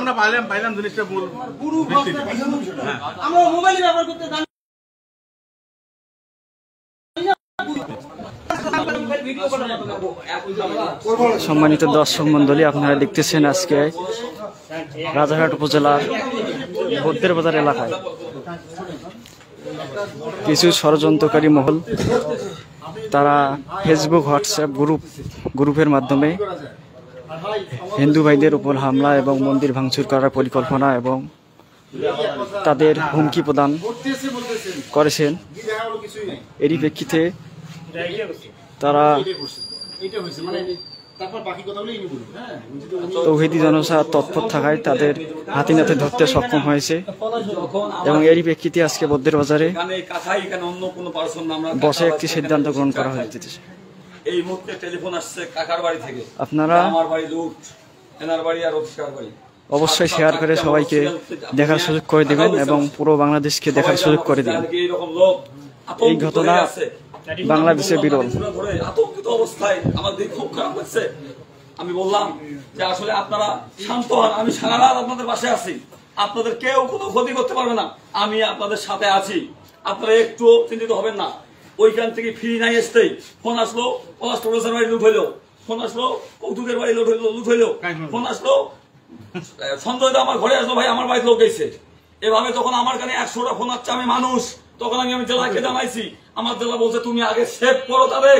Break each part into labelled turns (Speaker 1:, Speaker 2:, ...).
Speaker 1: আমরা পাইলাম জিনিসটা
Speaker 2: আমরা মোবাইল ব্যবহার করতে জানি।
Speaker 3: সম্মানিত দর্শক মন্ডলী, আপনারা দেখতেছেন আজকে রাজারহাট উপজেলার বদ্দের বাজার এলাকায় কিছু ষড়যন্ত্রকারী মহল তারা ফেসবুক হোয়াটসঅ্যাপ গ্রুপের মাধ্যমে হিন্দু ভাইদের উপর হামলা এবং মন্দির ভাঙচুর করার পরিকল্পনা এবং তাদের হুমকি প্রদান করেছেন। এরই প্রেক্ষিতে তারা তৌহিদি জনতা তৎপর থাকায় তাদের হাতে নাতে ধরতে সক্ষম হয়েছে এবং এরই প্রেক্ষিতে আজকে বদ্দের বাজারে বসে একটি সিদ্ধান্ত গ্রহণ করা হয়েছে।
Speaker 4: এই মুহূর্তে টেলিফোন আসছে কাকার বাড়ি থেকে,
Speaker 3: আপনারা
Speaker 4: আমার বাড়ি লুট, এনার বাড়ি আর অফিসার বাড়ি।
Speaker 3: অবশ্যই শেয়ার করে সবাইকে দেখার সুযোগ করে দিবেন এবং পুরো বাংলাদেশকে দেখার সুযোগ করে দিবেন। এই ঘটনা বাংলাদেশে বিরল।
Speaker 4: আতঙ্কিত অবস্থায় আমাদের খুব খারাপ লাগছে। আমি বললাম যে আসলে আপনারা শান্ত হন, আমি সারা রাত আপনাদের বাসায় আছি, আপনাদের কেউ কোনো ক্ষতি করতে পারবে না, আমি আপনাদের সাথে আছি, আপনারা একটু চিন্তিত হবেন না। ওইখান থেকে ফ্রি নাই আসতেই ফোন আসলো, পলাশ প্রফেসর বাড়ি লুট হইলো, ফোন আসলো কৌতুকের বাড়ি লুট হইলো, ফোন আসলো সঞ্জয় দা আমার ঘরে আসলো, ভাই আমার বাড়িতে লোক গেছে। এভাবে তখন আমার কানে 100টা ফোন আসছে, আমি মানুষ, তখন আমি জেলাকে জানাইছি। আমার জেলা বলছে তুমি আগে সেভ করো তাদের,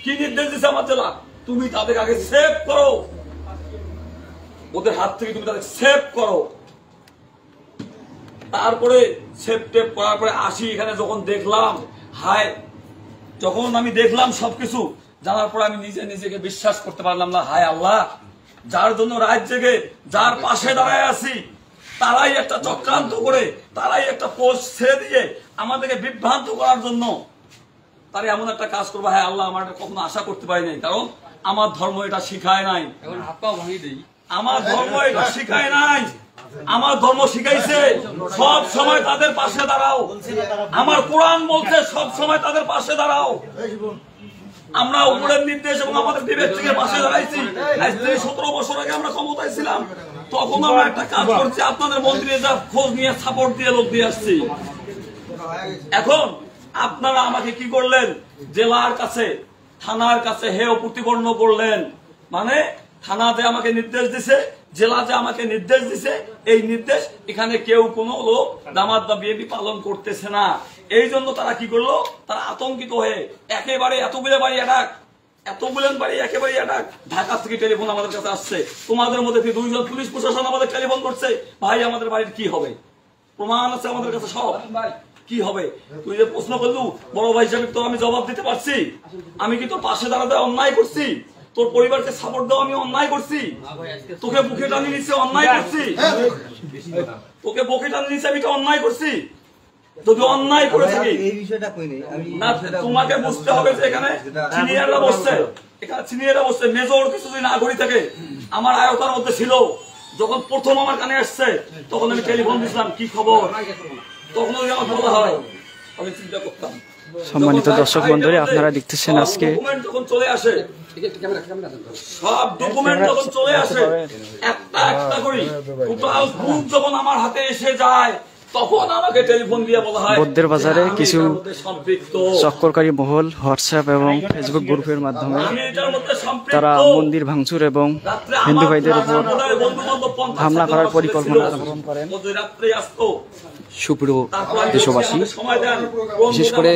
Speaker 4: কি নির্দেশ দিচ্ছে আমার জেলা, তুমি তাদের আগে সেভ করো, ওদের হাত থেকে তুমি তাদের সেভ করো। তারপরে সেভ টেপ করার পরে আসি এখানে, যখন দেখলাম হায়, যখন আমি দেখলাম সবকিছু জানার পরে আমি নিজেকে বিশ্বাস করতে পারলাম না। হায় আল্লাহ, যার জন্য রাত জেগে যার পাশে দাঁড়ায় আছি, তারাই একটা চক্রান্ত করে, তারাই একটা পোস্ট ছেড়ে দিয়ে আমাদেরকে বিভ্রান্ত করার জন্য তারা এমন একটা কাজ করবে। হ্যাঁ আল্লাহ, আমার কখনো আশা করতে পারি নাই, কারণ আমার ধর্ম এটা শিখায় নাই, আমার ধর্ম এটা শিখায় নাই। আমার ধর্ম শিখাইছে সব সময় তাদের পাশে দাঁড়াও, আমার কোরআন বলছে সব সময় তাদের পাশে দাঁড়াও। আমরা উপরের নির্দেশ এবং আমাদের বিবেক থেকে পাশে দাঁড়াইছি। আজ থেকে 17 বছর আগে আমরা ক্ষমতায় ছিলাম, তখন আমরা একটা কাজ করছি, আপনাদের মন্ত্রী যা খোঁজ নিয়ে সাপোর্ট দিয়ে লোক দিয়ে আসছি। এখন আপনারা আমাকে কি করলেন, জেলার কাছে থানার কাছে হেয় প্রতিপন্ন করলেন। মানে থানা যে আমাকে নির্দেশ দিছে, জেলা যে আমাকে নির্দেশ দিছে, এই নির্দেশ এখানে কেউ কোনো লোক জামাত বা বিএনপি পালন করতেছে না। এই জন্য তারা কি করলো, তারা আতঙ্কিত হয়ে একেবারে এতগুলো বাড়ি একেবারে অ্যাটাক। ঢাকা থেকে টেলিফোন আমাদের কাছে আসছে, তোমাদের মধ্যে 2জন পুলিশ প্রশাসন আমাদের টেলিফোন করছে, ভাই আমাদের বাড়ির কি হবে, প্রমাণ আছে আমাদের কাছে সব, কি হবে। তুই যে প্রশ্ন করলু বড় ভাই হিসাবে, তো আমি জবাব দিতে পারছি। আমি কি তোর পাশে দাঁড়াতে অন্যায় করছি? তোর পরিবারকে সাপোর্ট দাও আমি অন্যায় করছি? তোকে বুকে টানি নিচ্ছে অন্যায় করছি? তোকে বুকে টানি নিচ্ছে আমি তো অন্যায় করছি? যদি অন্যায় করে থাকি না, তোমাকে বুঝতে হবে যে এখানে সিনিয়ররা বসছে, মেজর কিছু যদি না ঘড়ি থাকে আমার আয়তার মধ্যে ছিল। যখন প্রথম আমার কানে আসছে তখন আমি টেলিফোন দিয়েছিলাম, কি খবর, তখন যদি আমার বলা হয় আমি চিন্তা করতাম।
Speaker 3: সম্মানিত দর্শক মন্ডলী, আপনারা দেখতেছেন আজকে
Speaker 4: যখন চলে আসে সব ডকুমেন্ট, যখন চলে আসে একটা একটা করে টোটাল প্রুফ যখন আমার হাতে এসে যায়, তখন আমাকে টেলিফোন দিয়ে বলা হয়
Speaker 3: বদ্দের বাজারে কিছু চক্করকারী মহল হোয়াটসঅ্যাপ এবং ফেসবুক গ্রুপের মাধ্যমে তারা মন্দির ভাঙচুর এবং হিন্দু ভাইদের উপর হামলা করার পরিকল্পনা গ্রহণ করেন।
Speaker 5: সুপ্রিয় দেশবাসী, বিশেষ করে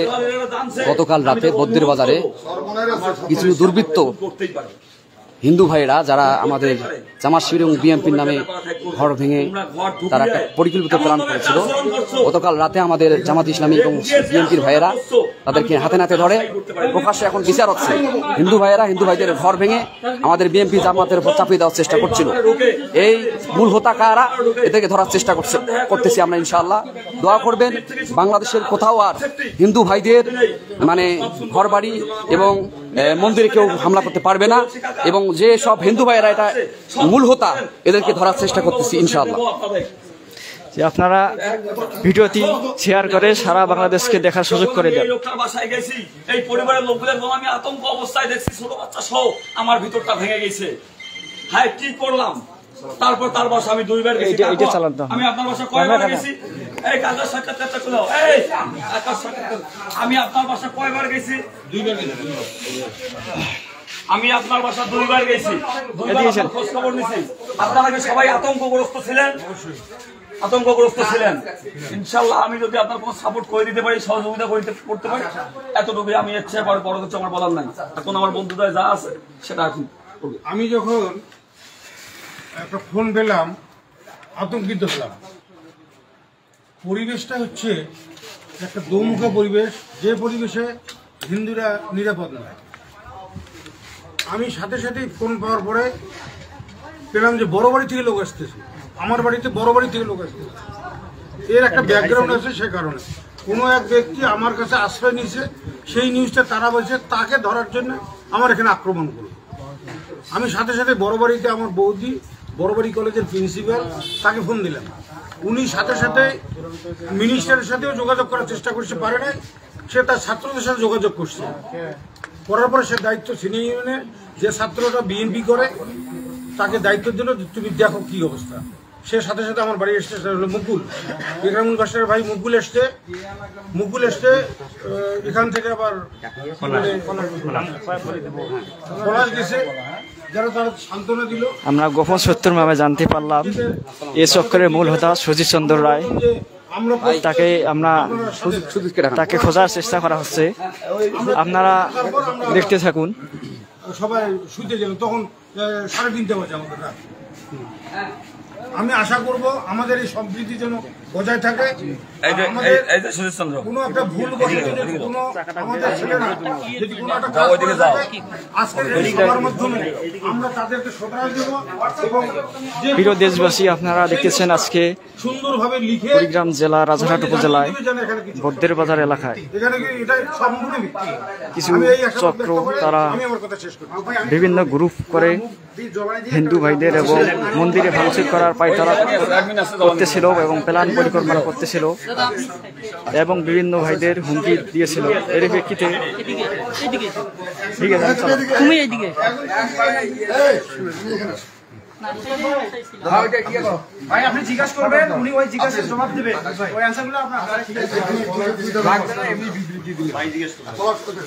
Speaker 5: গতকাল রাতে বদ্দের বাজারে কিছু দুর্বৃত্ত হিন্দু ভাইয়েরা, যারা আমাদের জামাত শিবির এবং বিএনপির নামে ঘর ভেঙে তারা একটা পরিকল্পিত প্ল্যান করেছিল, গতকাল রাতে আমাদের জামাত ইসলামী এবং বিএনপির ভাইয়েরা তাদেরকে হাতে নাতে ধরে প্রকাশ্যে এখন বিচার হচ্ছে। হিন্দু ভাইদের ঘর ভেঙে আমাদের বিএনপি জামাতের উপর চাপিয়ে দেওয়ার চেষ্টা করছিল। এই মূল হোতা কারা, এদেরকে ধরার চেষ্টা করতেছি আমরা ইনশাআল্লাহ। দোয়া করবেন, বাংলাদেশের কোথাও আর হিন্দু ভাইদের মানে ঘর বাড়ি এবং মন্দিরে কেউ হামলা করতে পারবে না, এবং যে সব হিন্দু ভাইয়েরা এটা মূল হোতা, এদেরকে ধরার চেষ্টা করতেছি ইনশাআল্লাহ।
Speaker 3: যে আপনারা ভিডিওটি শেয়ার করে সারা বাংলাদেশকে দেখার সুযোগ করে দেন।
Speaker 4: বাসায় গেছি, এই পরিবারের লোকগুলোর আমি আতঙ্ক অবস্থায় দেখছি, ছোট বাচ্চা সহ আমার ভিতরটা ভেঙে গেছে। হ্যাঁ, কি করলাম তারপর তার বাসা আমি 2 বার গেছি।
Speaker 3: এটা চালান দাও।
Speaker 4: আমি আপনার বাসা কয়বার গেছি? এই কাগজ সাক্ষাৎকারটা খুলো। এই আকাশ সাক্ষাৎকার, আমি আপনার বাসা কয়বার গেছি? 2 বার গেছি। আমি আপনার বাসা 2 বার গেছি, 2 বার আপনার খোঁজ খবর নিছি। আপনারা কি সবাই আতঙ্কগ্রস্ত ছিলেন? আতঙ্কগ্রস্ত ছিলেন। ইনশাআল্লাহ আমি যদি আপনার কোনো সাপোর্ট করে দিতে পারি, সহযোগিতা করতে পারি, এতটুকুই আমি ইচ্ছে পরে বড় কিছু আমার বলার নাই। এখন আমার বন্ধুদের যা আছে সেটা এখন করবে।
Speaker 1: আমি যখন একটা ফোন পেলাম আতঙ্কিত হলাম। পরিবেশটা হচ্ছে একটা দোমুখা পরিবেশ, যে পরিবেশে হিন্দুরা নিরাপদ নয়। আমি সাথে সাথেই ফোন পাওয়ার পরে পেলাম যে বড় বাড়ি থেকে লোক আসতেছে, আমার বাড়িতে বড় বাড়ি থেকে লোক আসতেছে। এর একটা ব্যাকগ্রাউন্ড আছে, সে কারণে কোনো এক ব্যক্তি আমার কাছে আশ্রয় নিয়েছে, সেই নিউজটা তারা বলছে তাকে ধরার জন্য আমার এখানে আক্রমণ করলো। আমি সাথে সাথে বড় বাড়িতে আমার বৌদি, বড়বাড়ি কলেজের প্রিন্সিপাল, তাকে ফোন দিলাম। উনি সাথে সাথে মিনিস্টারের সাথেও যোগাযোগ করার চেষ্টা করছে, পারে নাই। সে তার ছাত্রদের সাথে যোগাযোগ করছে, করার পরে সে দায়িত্ব সিনিয়র ইউনিয়নের যে ছাত্রটা বিএনপি করে তাকে দায়িত্ব দিল, তুমি দেখো কি অবস্থা। সে সাথে সাথে আমার বাড়ি এসছে, সেটা হলো মুকুল, ইকরামুল বাসার ভাই মুকুল এসছে এখান থেকে আবার পলাশ গেছে, যারা তারা সান্ত্বনা দিল।
Speaker 3: আমরা গোপন সত্যের মামে জানতে পারলাম এ চক্রের মূল হোতা সুজিত চন্দ্র রায়। তাকে খোঁজার চেষ্টা করা হচ্ছে, আপনারা দেখতে থাকুন।
Speaker 1: সবাই শুতে গেল, তখন 3:30 বাজে আমাদের রাত। আমি আশা করব আমাদের এই সম্প্রীতি যেন বজায় থাকে। কোনো একটা ভুল আমাদের ছেলেরা যদি কোনো একটা কাজ করে থাকে, আজকের এই সবার মাধ্যমে আমরা তাদেরকে সতর্ক দেব। এবং
Speaker 3: প্রিয় দেশবাসী, আপনারা দেখতেছেন আজকে
Speaker 1: সুন্দরভাবে লিখে
Speaker 3: কুড়িগ্রাম জেলা রাজারহাট উপজেলায় বদ্রের বাজার এলাকায় কিছু চক্র তারা বিভিন্ন গ্রুপ করে হিন্দু ভাইদের এবং মন্দিরে ভাঙচুর করার পায়তারা করতেছিল এবং প্ল্যান পরিকল্পনা করতেছিল এবং বিভিন্ন ভাইদের হুমকি দিয়েছিল। এর প্রেক্ষিতে ঠিক আছে,
Speaker 2: ভাই আপনি জিজ্ঞাসা করবেন, উনি ওই জিজ্ঞাসার জবাব দেবেন, ওই অ্যানসারগুলো আপনার লাগবে না, এমনি বিবৃতি দিলে ভাই জিজ্ঞাসা করবেন।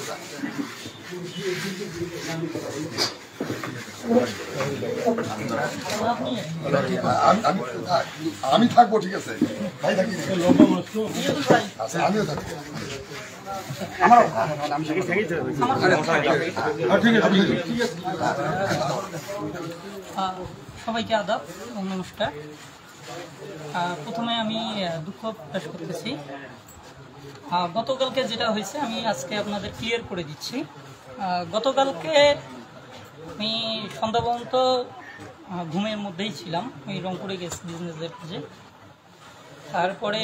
Speaker 6: আমি থাকবো, ঠিক আছে ভাই, থাকি আমিও থাকবো।
Speaker 7: সবাইকে আদাব এবং নমস্কার। প্রথমে আমি দুঃখ প্রকাশ করতেছি। গতকালকে যেটা হয়েছে আমি আজকে আপনাদের ক্লিয়ার করে দিচ্ছি। গতকালকে আমি সন্ধ্যা পর্যন্ত ঘুমের মধ্যেই ছিলাম, আমি রংপুরে গেছি বিজনেসের কাজে। তারপরে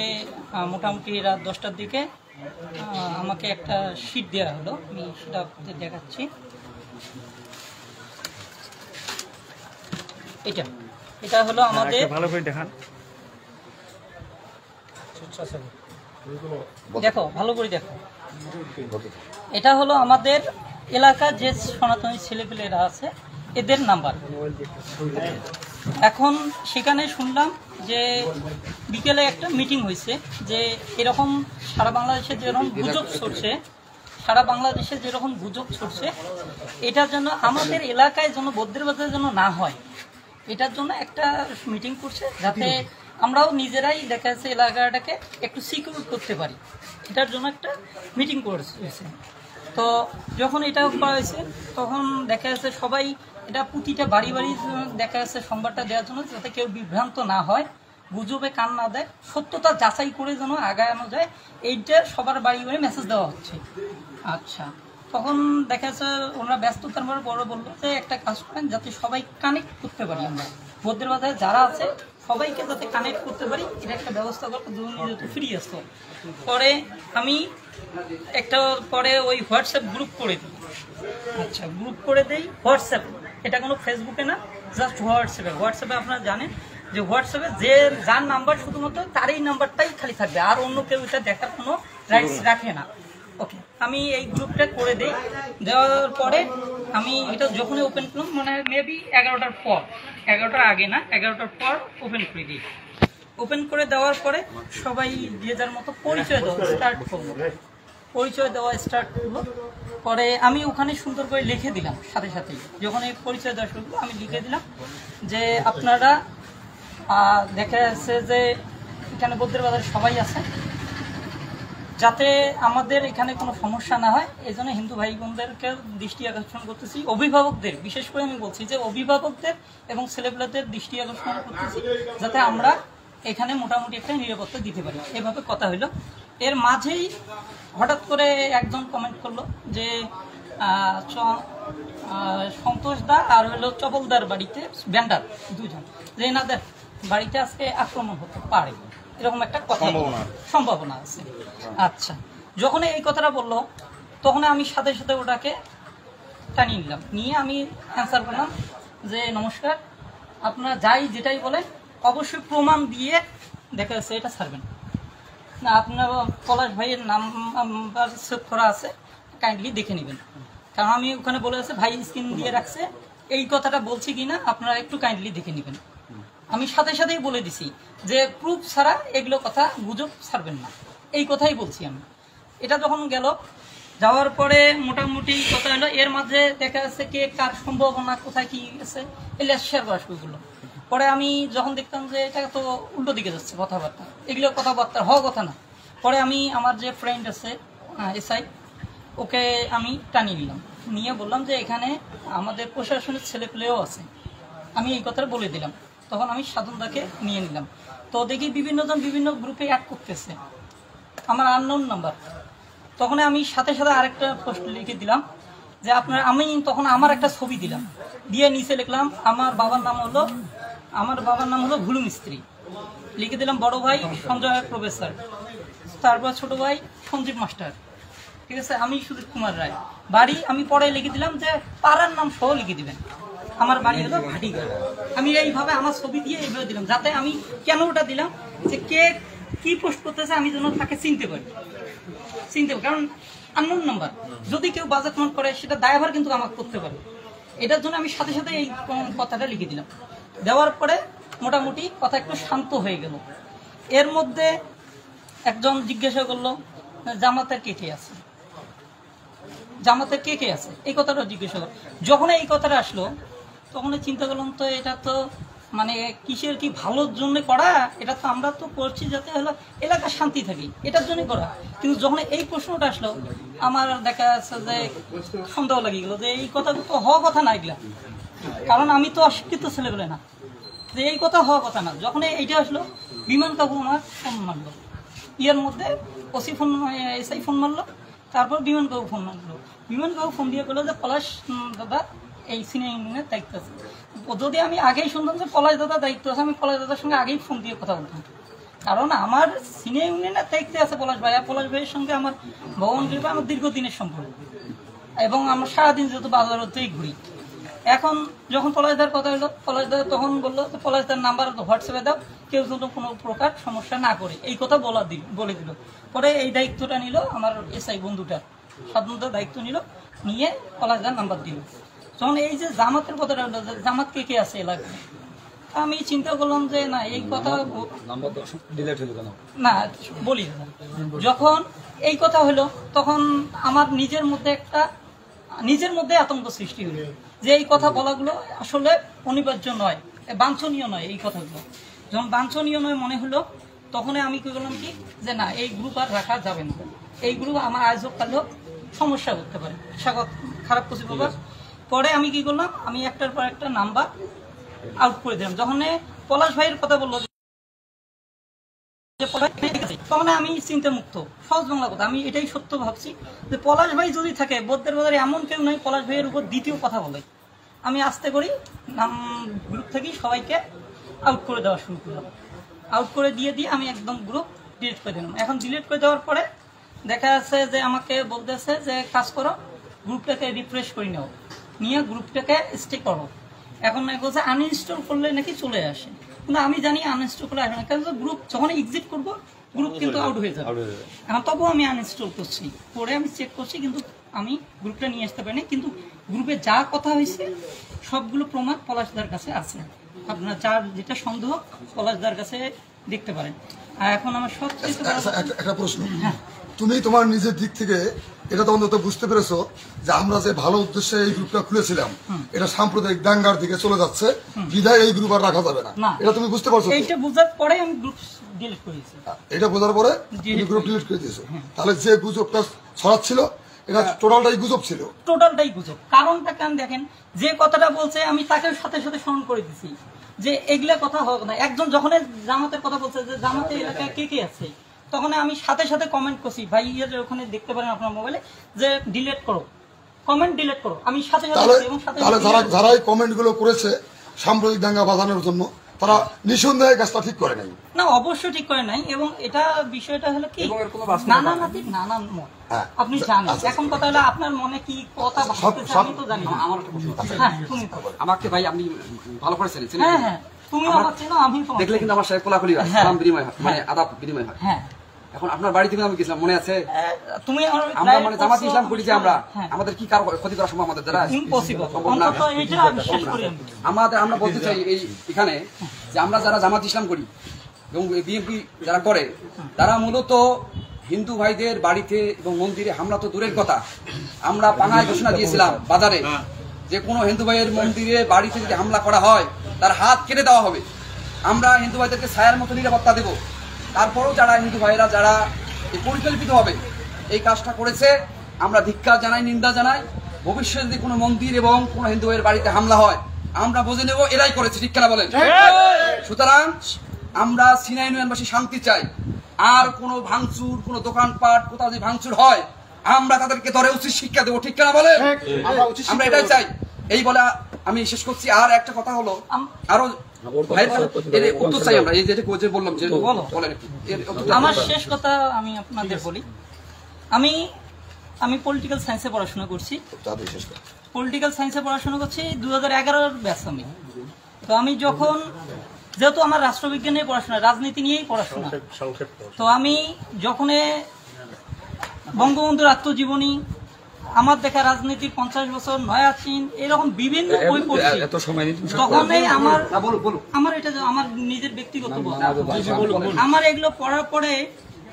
Speaker 7: মোটামুটি রাত 10টার দিকে আমাকে একটা শিট দেওয়া হলো, আমি সেটা আপনাদের দেখাচ্ছি। এটা হলো আমাদের,
Speaker 3: ভালো করে দেখান,
Speaker 7: দেখো ভালো করে দেখো, এটা হলো আমাদের এলাকার যে সনাতনী ছেলেপেলেরা আছে এদের নাম্বার। এখন সেখানে শুনলাম যে বিকেলে একটা মিটিং হয়েছে, যে এরকম সারা বাংলাদেশে যেরকম গুজব ছড়ছে এটার জন্য আমাদের এলাকায় যেন বদ্রের বাজারে যেন না হয়, এটার জন্য একটা মিটিং করছে, যাতে আমরাও নিজেরাই দেখা যাচ্ছে এলাকাটাকে একটু সিকিউর করতে পারি, এটার জন্য একটা মিটিং করেছে। তো যখন এটা করা হয়েছে তখন দেখা যাচ্ছে সবাই এটা প্রতিটা বাড়ি বাড়ি দেখা যাচ্ছে সংবাদটা দেওয়ার জন্য, যাতে কেউ বিভ্রান্ত না হয়, গুজবে কান না দেয়, সত্যতা যাচাই করে যেন আগানো যায়, এইটা সবার বাড়ি বাড়ি মেসেজ দেওয়া হচ্ছে। আচ্ছা, তখন দেখা যাচ্ছে ওনারা ব্যস্ততার পরে বড় বললো যে একটা কাজ করেন, যাতে সবাই কানেক্ট করতে পারি, আমরা বদ্রের বাজারে যারা আছে সবাইকে যাতে কানেক্ট করতে পারি, এটা একটা ব্যবস্থা করতে যেহেতু ফ্রি আসতো। পরে আমি পরে ওই হোয়াটসঅ্যাপ গ্রুপ করে দিই। আচ্ছা, গ্রুপ করে দেই হোয়াটসঅ্যাপ, এটা কোনো ফেসবুকে না, জাস্ট হোয়াটসঅ্যাপে আপনারা জানেন যে হোয়াটসঅ্যাপে যার নাম্বার শুধুমাত্র তার এই নাম্বারটাই খালি থাকবে, আর অন্য কেউ এটা দেখার কোনো রাইটস রাখে না। ওকে, আমি এই গ্রুপটা করে দিই। দেওয়ার পরে আমি এটা যখনই ওপেন করলাম, মানে মেবি 11টার পর, 11টার আগে না, 11টার পর ওপেন করে দিই। ওপেন করে দেওয়ার পরে সবাই যে যার মতো পরিচয় দেওয়া স্টার্ট করলো। পরিচয় দেওয়া স্টার্ট করলো পরে আমি ওখানে সুন্দর করে লিখে দিলাম, সাথে সাথেই যখন এই পরিচয় দেওয়া শুরু করলো আমি লিখে দিলাম যে আপনারা দেখা যাচ্ছে যে এখানে বৌদ্ধের বাজারে সবাই আছে, যাতে আমাদের এখানে কোনো সমস্যা না হয় এই জন্য হিন্দু ভাই বোনদেরকে দৃষ্টি আকর্ষণ করতেছি, অভিভাবকদের বিশেষ করে আমি বলছি যে অভিভাবকদের এবং ছেলেপেলেদের দৃষ্টি আকর্ষণ করতেছি, যাতে আমরা এখানে মোটামুটি একটা নিরাপত্তা দিতে পারি। এভাবে কথা হইলো। এর মাঝেই হঠাৎ করে একজন কমেন্ট করলো যে সন্তোষ দা আর হলো চপলদার বাড়িতে ব্যান্ডার দুজন, যে এনাদের বাড়িতে আজকে আক্রমণ হতে পারে, এরকম একটা কথা সম্ভাবনা আছে। আচ্ছা, যখন এই কথাটা বললো তখন আমি সাথে সাথে ওটাকে টানিয়ে নিলাম, নিয়ে আমি অ্যান্সার করলাম যে নমস্কার, আপনারা যাই যেটাই বলেন অবশ্যই প্রমাণ দিয়ে দেখা যাচ্ছে এটা ছাড়বেন না। আপনার পলাশ ভাইয়ের নাম্বার সেভ করা আছে, কাইন্ডলি দেখে নেবেন, কারণ আমি ওখানে বলে আছে ভাই স্ক্রিন দিয়ে রাখছে, এই কথাটা বলছি কিনা আপনারা একটু কাইন্ডলি দেখে নেবেন। আমি সাথে সাথেই বলে দিছি যে প্রুফ ছাড়া এগুলো কথা গুজব ছাড়বেন না, এই কথাই বলছি আমি। এটা যখন গেল, যাওয়ার পরে মোটামুটি কথা হলো, এর মাঝে দেখা যাচ্ছে কে কার সম্ভাবনা কোথায় কি আছে এগুলো শেয়ার করা শুরু করলো। পরে আমি যখন দেখতাম যে এটা তো উল্টো দিকে যাচ্ছে কথাবার্তা, এগুলো কথাবার্তা হওয়া কথা না, পরে আমি আমার যে ফ্রেন্ড আছে এসআই, ওকে আমি টানিয়ে নিলাম, নিয়ে বললাম যে এখানে আমাদের প্রশাসনের ছেলেপেলেও আছে, আমি এই কথাটা বলে দিলাম। তখন আমি সাধনদাকে নিয়ে নিলাম, তো দেখি বিভিন্নজন বিভিন্ন গ্রুপে অ্যাড করতেছে আমার আননোন নাম্বার। তখন আমি সাথে সাথে আরেকটা পোস্ট লিখে দিলাম যে আপনারা, আমি তখন আমার একটা ছবি দিলাম, দিয়ে নিচে লিখলাম আমার বাবার নাম হলো ভুলু মিস্ত্রি, লিখে দিলাম বড় ভাই সঞ্জয় প্রফেসর, তারপর ছোট ভাই সঞ্জীব মাস্টার, ঠিক আছে, আমি সুদীপ কুমার রায়, বাড়ি আমি পরে লিখে দিলাম যে পাড়ার নাম সহ লিখে দিবেন, আমার বাড়ি হলো ভাটিগা। আমি এইভাবে আমার ছবি দিয়ে এইভাবে দিলাম, যাতে আমি কেন ওটা দিলাম যে কে কি পোস্ট করতেছে আমি যেন তাকে চিনতে পারি, কারণ আননোন নাম্বার যদি কেউ বাজে কমেন্ট করে সেটা দায়ভার কিন্তু আমাকে করতে পারে, এটার জন্য আমি সাথে সাথে এই কথাটা লিখে দিলাম। দেওয়ার পরে মোটামুটি কথা একটু শান্ত হয়ে গেল। এর মধ্যে একজন জিজ্ঞাসা করলো জামাতের কে কে আছে, এই কথাটা জিজ্ঞাসা করলো। যখন এই কথাটা আসলো তখন চিন্তা করলাম তো এটা তো মানে কিসের কি ভালোর জন্য করা, এটা তো আমরা তো করছি যাতে হলো এলাকার শান্তি থাকে, এটার জন্য করা। কিন্তু যখন এই প্রশ্নটা আসলো আমার দেখা যাচ্ছে যে সন্দেহ লাগিয়ে গেল যে এই কথা তো হওয়া কথা না এগুলা, কারণ আমি তো অশিক্ষিত ছেলেবেলে না, যে এই কথা হওয়া কথা না। যখন এইটা আসলো বিমান কাকু আমার ফোন মারলো, ইয়ের মধ্যে ওসি ফোন এসআই ফোন মারলো, তারপর বিমান কাকু ফোন মারলো। বিমান কাকু ফোন দিয়ে বললো যে পলাশ দাদা এই সিনিয়র ইউনিয়নের দায়িত্ব আছে। যদি আমি আগেই শুনতাম যে পলাশ দাদা দায়িত্ব আছে, আমি পলাশ দাদার সঙ্গে আগেই ফোন দিয়ে কথা বলতাম, কারণ আমার সিনিয়র ইউনিয়নের দায়িত্বে আছে পলাশ ভাই, আর পলাশ ভাইয়ের সঙ্গে আমার ভগবান কৃপা আমার দীর্ঘদিনের সম্পর্ক, এবং আমরা সারাদিন যেহেতু বাজারতেই ঘুরি। এখন যখন পলাশদার কথা হলো, পলাশদার তখন বললো যে পলাশদার নাম্বার হোয়াটসঅ্যাপে দাও, কেউ যেন কোনো প্রকার সমস্যা না করে, এই কথা বলে দিল। পরে এই দায়িত্বটা নিল আমার এসআই বন্ধুটা, সাধারণত দায়িত্ব নিয়ে পলাশদার নাম্বার দিল। যখন এই যে জামাতের কথাটা হলো, জামাত কে কে আছে এলাকায়, আমি চিন্তা করলাম যে না এই কথা না বলি। যখন এই কথা হলো তখন আমার নিজের মধ্যে আতঙ্ক সৃষ্টি হলো যে এই কথা বলাগুলো আসলে অনিবার্য নয়, বাঞ্ছনীয় নয়। এই কথাগুলো যখন বাঞ্ছনীয় নয় মনে হলো, তখন আমি কি করলাম কি যে না এই গ্রুপ আর রাখা যাবে না, এই গ্রুপ আমার আয়োজক কালেও সমস্যা করতে পারে, খারাপ কিছু ব্যাপার। পরে আমি কি করলাম, আমি একটার পর একটা নাম্বার আউট করে দিলাম। যখন পলাশ ভাইয়ের কথা বললো তখন আমি চিন্তা মুক্ত, সহজ বাংলা কথা, আমি এটাই সত্য ভাবছি যে পলাশ ভাই যদি থাকে বৌদ্ধের বাজারে এমন কেউ নাই পলাশ ভাইয়ের উপর দ্বিতীয় কথা বলে। আমি আস্তে করি নাম গ্রুপ থেকে সবাইকে আউট করে দেওয়া শুরু করলাম, আউট করে দিয়ে আমি একদম গ্রুপ ডিলিট করে দিলাম। এখন ডিলিট করে দেওয়ার পরে দেখা যাচ্ছে যে আমাকে বলতেছে যে কাজ করো, গ্রুপটাকে রিফ্রেশ করে নিয়ে গ্রুপটাকে স্টে করো। এখন বলছে আনইনস্টল করলে নাকি চলে আসে, কিন্তু আমি জানি আনইনস্টল করে আসবে না, কারণ গ্রুপ যখন এক্সিট করবো গ্রুপ কিন্তু আউট হয়ে যাবে। এখন তবুও আমি আনইনস্টল করছি, পরে আমি চেক করছি, কিন্তু আমি গ্রুপটা নিয়ে আসতে পারিনি। কিন্তু গ্রুপে যা কথা হয়েছে সবগুলো প্রমাণ পলাশদার কাছে আছে। আপনার যার যেটা সন্দেহ পলাশদার কাছে দেখতে পারেন। আর এখন আমার সবচেয়ে
Speaker 6: একটা প্রশ্ন, তুমি তোমার নিজের দিক থেকে এটা তো অন্তত বুঝতে পেরেছো যে আমরা যে ভালো উদ্দেশ্যে এই গ্রুপটা খুলেছিলাম এটা সাম্প্রদায়িক দাঙ্গার দিকে চলে যাচ্ছে, বিধায় এই গ্রুপ আর রাখা যাবে না, এটা তুমি বুঝতে পারছো?
Speaker 7: এইটা বোঝার পরে আমি গ্রুপ ডিলিট করেছি।
Speaker 6: এটা বোঝার পরে তুমি গ্রুপ ডিলিট করে দিয়েছো। তাহলে যে গুজবটা ছড়াচ্ছিল এটা টোটালটাই গুজব ছিল।
Speaker 7: টোটালটাই গুজব। কারণটা কেন দেখেন, যে কথাটা বলছে আমি তাকে সাথে সাথে স্মরণ করে দিছি যে এগুলা কথা হোক না। একজন যখন জামাতের কথা বলছে যে জামাতের এলাকায় কে কে আছে, তখন আমি সাথে সাথে কমেন্ট করছি, ভাই ওখানে দেখতে পারেন আপনার মোবাইলে যে ডিলিট করো, কমেন্ট ডিলিট করো। আমি সাথে
Speaker 6: তাহলে যারা এই কমেন্ট গুলো করেছে সাম্প্রদায়িক দাঙ্গা বাঁধানোর জন্য, তারা নিঃসন্দেহে কাজটা ঠিক করে নাই।
Speaker 7: না, অবশ্যই ঠিক করে নাই। এবং এটা বিষয়টা হলো কি, নানা নাতির নানা মত আপনি জানেন। এখন কথা হলো আপনার মনে কি কথা ভাবতেছে আমি তো জানি না।
Speaker 5: আমার একটা প্রশ্ন,
Speaker 7: হ্যাঁ তুমি
Speaker 5: আমাকে ভাই আপনি ভালো করে চেনেন?
Speaker 7: হ্যাঁ হ্যাঁ, তুমি আমার চেনো, আমি তোমাকে
Speaker 5: দেখলে কিন্তু আমার সাথে কোলাকুলি হয়, সালাম বিনিময় হয়, মানে আদাব বিনিময় হয়।
Speaker 7: হ্যাঁ,
Speaker 5: এখন আপনার বাড়ি থেকে আমি গেছিলাম, মনে আছে?
Speaker 7: তুমি
Speaker 5: আমরা মানে জামাত ইসলাম করি যে আমরা, আমাদের কি কারো ক্ষতি করা সম্ভব আমাদের দ্বারা?
Speaker 7: ইম্পসিবল। অন্তত এটা বিশ্বাস করি আমি।
Speaker 5: আমরা বলতে চাই এই এখানে যে আমরা যারা জামাত ইসলাম করি এবং বিএনপি যারা করে, তারা মূলত হিন্দু ভাইদের বাড়িতে এবং মন্দিরে হামলা তো দূরের কথা, আমরা পাঙায় ঘোষণা দিয়েছিলাম বাজারে যে কোনো হিন্দু ভাইয়ের মন্দিরে বাড়িতে যদি হামলা করা হয় তার হাত কেটে দেওয়া হবে। আমরা হিন্দু ভাইদেরকে ছায়ার মতো নিরাপত্তা দেব। তারপরেও যারা হিন্দু ভাইয়েরা যারা পরিকল্পিতভাবে এই কাজটা করেছে, আমরা ধিক্কার জানাই, নিন্দা জানাই। ভবিষ্যতে যদি কোনো মন্দির এবং কোনো হিন্দু ভাইয়ের বাড়িতে হামলা হয় আমরা বুঝে নেব এরাই করেছে, ঠিক কেনা বলেন? সুতরাং আমরা সিনাই ইউনিয়নবাসী শান্তি চাই। আর কোনো ভাঙচুর, কোনো দোকানপাট কোথাও যদি ভাঙচুর হয় আমরা তাদেরকে ধরে উচিত শিক্ষা দেবো, ঠিক কেনা বলেন? আমরা এটাই চাই। এই বলে আমি শেষ করছি। আর একটা কথা হলো, আরো উত্তর চাই আমরা, এই যে বললাম যে
Speaker 7: আমার শেষ কথা আমি আপনাদের বলি। আমি পলিটিক্যাল সায়েন্সে পড়াশোনা করছি, পলিটিক্যাল সায়েন্সে পড়াশোনা করছি 2011-র ব্যাচ আমি। তো আমি যখন, যেহেতু আমার রাষ্ট্রবিজ্ঞান নিয়ে পড়াশোনা, রাজনীতি নিয়েই পড়াশোনা, তো আমি যখন বঙ্গবন্ধুর আত্মজীবনী, আমার দেখা রাজনীতির 50 বছর, নয়াচিন, এরকম বিভিন্ন বই পড়ছি, তখনই আমার এটা আমার নিজের ব্যক্তিগত আমার এগুলো পড়ার পরে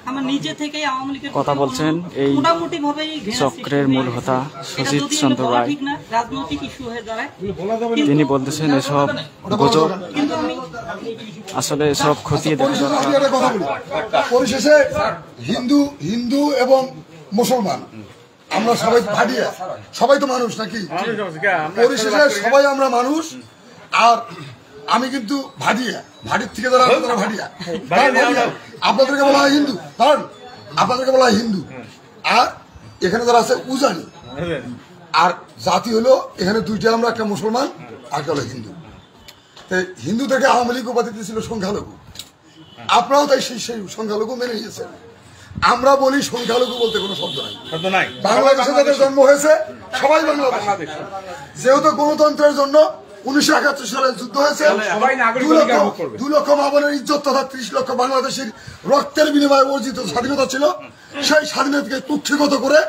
Speaker 7: আমার নিজে থেকে আওয়ামী লীগের
Speaker 3: কথা বলছেন এই
Speaker 7: মোটামুটি ভাবেই
Speaker 3: চক্রের মূল হোতা সুজিত চন্দ্র রায়।
Speaker 7: রাজনৈতিক ইস্যু হয়ে দাঁড়ায়।
Speaker 3: তিনি বলতেছেন এসব গুজব, আসলে এসব খতিয়ে দেখা দরকার।
Speaker 6: পরিশেষে হিন্দু এবং মুসলমান আমরা সবাই ভাটিয়া, সবাই তো মানুষ নাকি? পরিশেষে সবাই আমরা মানুষ। আর আমি কিন্তু ভাটিয়া, ভাটির থেকে যারা ভাটিয়া, আপনাদেরকে বলা হয় হিন্দু, কারণ আপনাদেরকে বলা হয় হিন্দু। আর এখানে যারা আছে উজানি। আর জাতি হলো এখানে দুইটা, আমরা একটা মুসলমান আর একটা হলো হিন্দু। হিন্দু থেকে আওয়ামী লীগ উপাধি দিয়েছিল সংখ্যালঘু, আপনারাও তাই সেই সংখ্যালঘু মেনে নিয়েছেন। আমরা বলি সংখ্যালঘু বলতে কোনো শব্দ নাই। বাংলাদেশে যাদের জন্ম হয়েছে সবাই বাংলাদেশ। যেহেতু গণতন্ত্রের জন্য 1971 সালে যুদ্ধ হয়েছে, 2 লক্ষ মা বোনের ইজ্জত তথা 30 লক্ষ বাংলাদেশের রক্তের বিনিময়ে অর্জিত স্বাধীনতা ছিল। সেই স্বাধীনতাকে কুক্ষিগত করে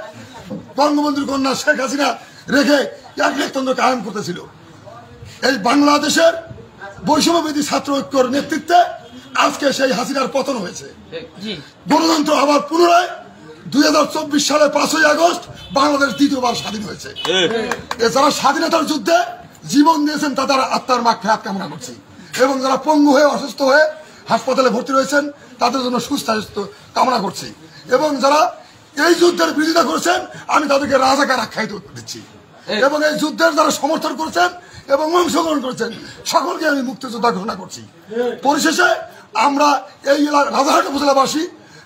Speaker 6: বঙ্গবন্ধুর কন্যা শেখ হাসিনা রেখে একতন্ত্র কায়েম করতেছিল। এই বাংলাদেশের বৈষম্যবিধি ছাত্র ঐক্যর নেতৃত্বে আজকে সেই হাসিনার পতন হয়েছে। গণতন্ত্র আবার পুনরায় 2024 সালের 5ই আগস্ট বাংলাদেশ দ্বিতীয়বার স্বাধীন হয়েছে। যারা স্বাধীনতার যুদ্ধে জীবন দিয়েছেন তাদের আত্মার মাগফিরাত কামনা করছি, এবং যারা পঙ্গু হয়ে অসুস্থ হয়ে হাসপাতালে ভর্তি রয়েছেন তাদের জন্য সুস্বাস্থ্য কামনা করছি, এবং যারা এই যুদ্ধের বিরোধিতা করছেন আমি তাদেরকে রাজাকার আখ্যায়িত দিচ্ছি, এবং এই যুদ্ধের যারা সমর্থন করছেন এবং অংশগ্রহণ করছেন সকলকে আমি মুক্তিযোদ্ধা ঘোষণা করছি। পরিশেষে আমরা এই রাজারহাট উপজেলাবাসী,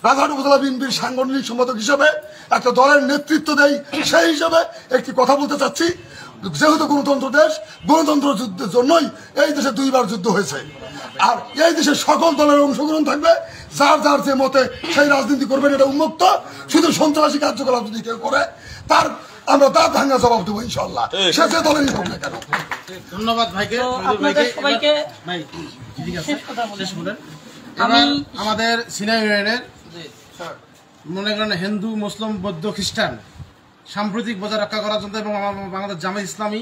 Speaker 6: রাজারহাট উপজেলা বিএনপির সাংগঠনিক সম্পাদক হিসেবে একটা দলের নেতৃত্ব দেই, সেই হিসেবে একটি কথা বলতে চাচ্ছি। যেহেতু গণতন্ত্র দেশ, গণতন্ত্র যুদ্ধের জন্যই এই দেশে 2বার যুদ্ধ হয়েছে। আর এই দেশে সকল দলের অংশগ্রহণ থাকবে, যার যার যে মতে সেই রাজনীতি করবেন, এটা উন্মুক্ত। শুধু সন্ত্রাসী কার্যকলাপ যদি কেউ করে তার আমরা তার ভাঙ্গা জবাব দেবো ইনশাল্লাহ, সে যে দলেরই হোক না কেন।
Speaker 1: ধন্যবাদ ভাইকে।
Speaker 7: তো আপনাদের সবাইকে
Speaker 1: ভাই ঠিক আছে,
Speaker 7: শেষ কথা বলি।
Speaker 1: শেষ করেন।
Speaker 7: আমি
Speaker 1: আমাদের সিনিয়র ইউনিয়নের মনে করেন হিন্দু, মুসলিম, বৌদ্ধ, খ্রিস্টান সাম্প্রতিক বজায় রক্ষা করার জন্য এবং বাংলাদেশ জামাত ইসলামী,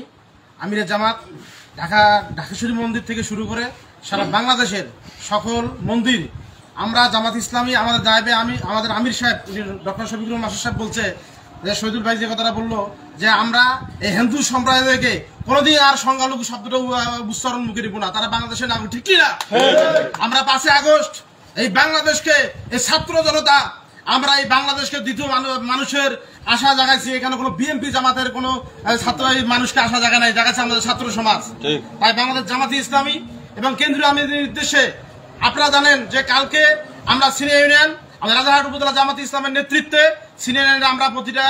Speaker 1: আমিরে জামাত, ঢাকেশ্বরী মন্দির থেকে শুরু করে সারা বাংলাদেশের সকল মন্দির আমরা জামাত ইসলামী আমাদের দায়বে আমাদের আমির সাহেব ডক্টর শফিকুল মাসুদ সাহেব বলছে যে শহীদুল ভাই যে কথাটা বললো যে আমরা এই হিন্দু সম্প্রদায়কে কোনোদিন আর সংখ্যালঘু শব্দটা উচ্চারণ মুখে দিব না, তারা বাংলাদেশের নাগরিক, ঠিক কি না? আমরা 5 আগস্ট এই বাংলাদেশকে, এই ছাত্র জনতা, আমরা এই বাংলাদেশকে দ্বিতীয় মানুষের আশা জাগাইছি। এখানে কোনো বিএনপি জামাতের কোনো ছাত্র মানুষকে আশা জায়গা নাই, জাগাচ্ছে আমাদের ছাত্র সমাজ। তাই বাংলাদেশ জামাতি ইসলামী এবং কেন্দ্রীয় আমিরের নির্দেশে আপনারা জানেন যে কালকে আমরা সিনিয়র ইউনিয়ন, আমাদের রাজারহাট উপজেলা জামাতি ইসলামের নেতৃত্বে সিনিয়র ইউনিয়নে আমরা প্রতিটা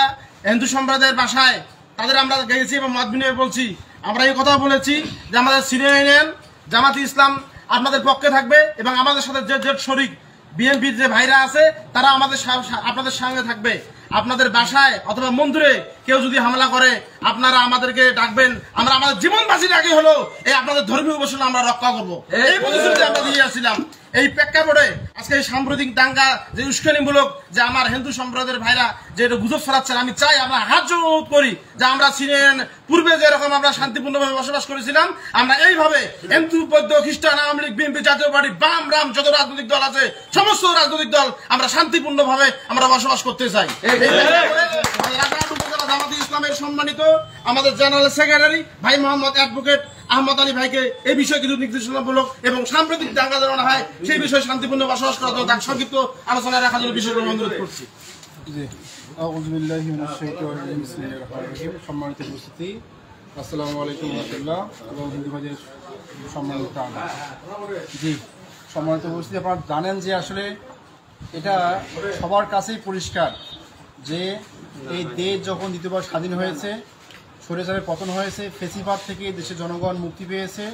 Speaker 1: হিন্দু সম্প্রদায়ের বাসায় তাদের আমরা গেছি এবং মত বিনিময় বলছি। আমরা এই কথা বলেছি যে আমাদের সিনিয়র ইউনিয়ন জামাতি ইসলাম আপনাদের পক্ষে থাকবে এবং আমাদের সাথে যে শরিক বিএনপির যে ভাইরা আছে তারা আপনাদের সঙ্গে থাকবে। আপনাদের বাসায় অথবা মন্দিরে কেউ যদি হামলা করে আপনারা আমাদেরকে ডাকবেন, আমরা আমাদের জীবন বাঁচির আগে হলো এই আপনাদের ধর্মীয় উপাসনা আমরা রক্ষা করবো, এই প্রতিশ্রুতি আমরা দিয়ে আসছিলাম। এই প্রেক্ষাপটে আজকে এই সাম্প্রতিক দাঙ্গা যে উস্কানিমূলক যে আমার হিন্দু সম্প্রদায়ের ভাইরা যে এটা গুজব ছড়াচ্ছেন, আমি চাই আমরা হাত জোড় অনুরোধ করি যে আমরা পূর্বে যেরকম আমরা শান্তিপূর্ণভাবে বসবাস করেছিলাম আমরা এইভাবে হিন্দু, বৌদ্ধ, খ্রিস্টান, আওয়ামী লীগ, বিএনপি, জাতীয় পার্টি, বাম, রাম যত রাজনৈতিক দল আছে সমস্ত রাজনৈতিক দল আমরা শান্তিপূর্ণভাবে আমরা বসবাস করতে চাই। জামাতি ইসলামের সম্মানিত আমাদের জেনারেল সেক্রেটারি ভাই মোহাম্মদ অ্যাডভোকেট আহমদ আলী ভাইকে এই বিষয়ে কিছু নির্দেশনামূলক এবং সাম্প্রতিক দাঙ্গা যেন না হয় সেই বিষয়ে শান্তিপূর্ণ বসবাস করার জন্য তার সংক্ষিপ্ত আলোচনায় রাখার জন্য বিষয়গুলো অনুরোধ করছি।
Speaker 8: সম্মানিত উপস্থিতি, আসসালামু আলাইকুম রহমতুল্লাহ এবং হিন্দু ভাইদের সম্মানিত প্রাণ। জি, সম্মানিত উপস্থিতি, আপনারা জানেন যে আসলে এটা সবার কাছেই পরিষ্কার যে এই দেশ যখন দ্বিতীয়বার স্বাধীন হয়েছে, স্বৈরাচারের পতন হয়েছে, ফেসিবাদ থেকে দেশের জনগণ মুক্তি পেয়েছে,